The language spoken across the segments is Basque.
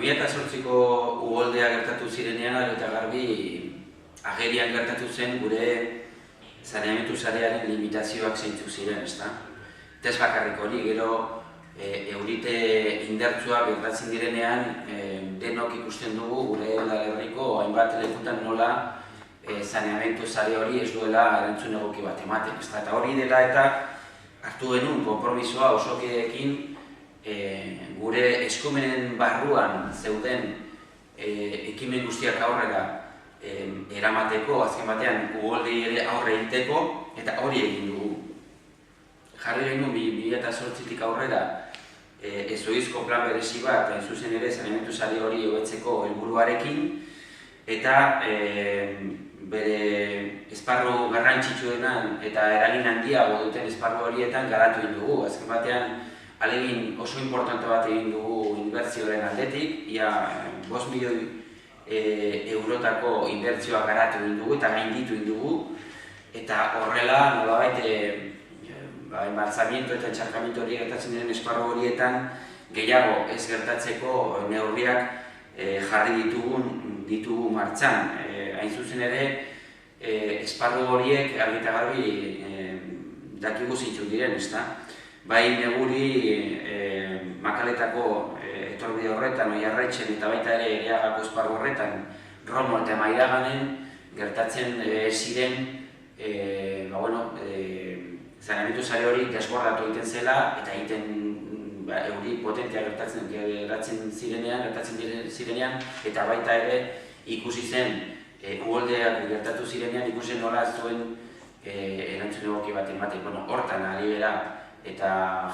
2008ko uholdea gertatu zirenean, eta garbi agerian gertatu zen gure saneamendu sarearen limitazioak zeintzuk ziren, ezta? Ez bakarrik hori, gero eurite indartsua gertatzen direnean denok ikusten dugu gure udalerriko hainbat lekutan nola saneamendu sare hori ez duela erantzun egoki bat ematen, ezta? Eta hori dela eta hartu genuen konpromisoa osokideekin gure eskumenen barruan zeuden ekimen guztiak aurrera eramateko, azken batean uholdei ere aurre egiteko, eta hori egin dugu. Jarri genuen 2008tik aurrera ezoizko plan berezi bat, hain zuzen ere saneamendu sare hori hobetzeko helburuarekin, eta bere esparru garrantzitsuenan eta eragin handiago duten esparru horietan garatu egin dugu. Azken batean, ahalegin oso importante bat egin dugu inbertsioaren aldetik, ia 5 milioi eurotako inbertsioa garatu egin dugu eta gainditu egin dugu, eta horrela nolabait embalsamiento eta entxarkamentu hori gertatzen diren esparru horietan gehiago ez gertatzeko neurriak jarri ditugu martxan. Hain zuzen ere, esparru horiek argi eta garbi dakigu zeintzuk diren, ezta? Bai Neguri Makaletako etorbide horretan, Oiarretxen eta baita ere Ereagako esparru horretan, Romo eta Mairaganen gertatzen ziren saneamendu sare hori desbordatu egiten zela eta euri potentea gertatzen zirenean eta baita ere ikusi zen uholdeak gertatu zirenean ikusi nola ez duen erantzun egoki bat ematen. Hortan ari bera eta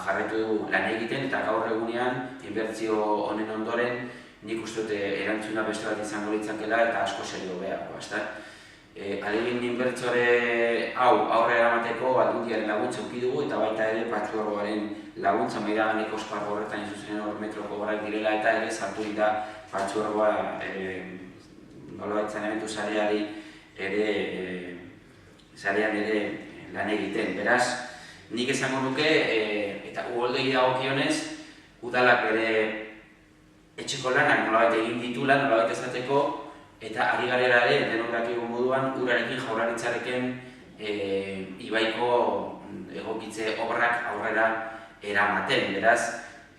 jarraitu dugu lan egiten eta gaur egunean inbertsio honen ondoren nik uste dut erantzuna beste bat izango litzakela eta asko serio beharko, ezta? Ahalegin inbertsore hau aurre eramateko Aldundiaren laguntza eduki dugu eta baita ere Patzuergoaren laguntza Mairaganeko esparru horretan zuzen hor metroko obrak direla eta ere sartu dira Patzuergoa nolabait saneamendu sarean ere lan egiten. Beraz, nik esango nuke, eta uholdei dagokionez, udalak bere etxeko lanak nolabait egin ditula, nolabait esateko, eta ari garela ere, denok dakigu moduan, urarekin jaurlaritzarekin ibaiko egokitze obrak aurrera eramaten. Beraz,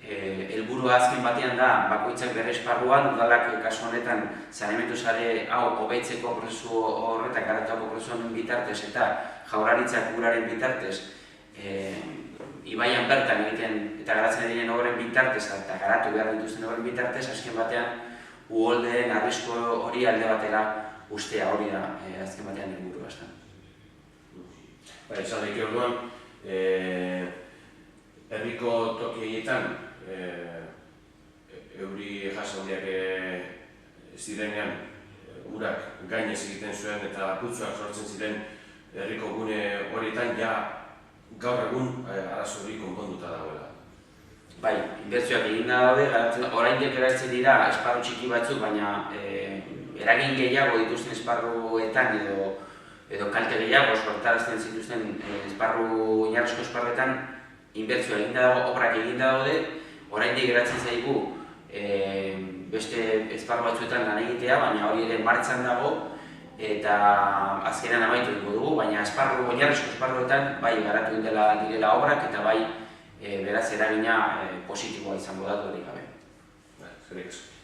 helburua azken batean da, bakoitzak bere esparruan, udalak kasu honetan saneamendu sare hau hobetzeko prozesu horretan garatutako prozesu honen bitartez eta jaurlaritzak uraren bitartez ibaian bertan egiten eta garatzen diren obren bitartez eta garatu behar dituzten obren bitartez, azken batean uholdeen arrisku hori alde batera ustea, hori da azken batean helburua. Esan daik orduan, herriko toki egietan euri jasondiak zirenean urak gainez egiten zuen eta putzuak sortzen ziren herriko gune horietan gaur egun arazo hori konponduta dagoela. Bai, inbertsioak eginda daude, oraindik erabiltzen dira esparru txiki batzuk, baina eragin gehiago dituzten esparruetan edo kalte gehiago sortarazten zituzten oinarrizko esparruetan inbertsioa eginda dago, obrak eginda daude, oraindik geratzen zaigu beste esparru batzuetan lan egitea, baina hori ere martxan dago eta azkenan amaitu dugu dugu, baina oinarrizko esparruetan bai garatu direla obrak eta bai beraz eragina positiboa izango da duerik gabe. Eskerrik asko.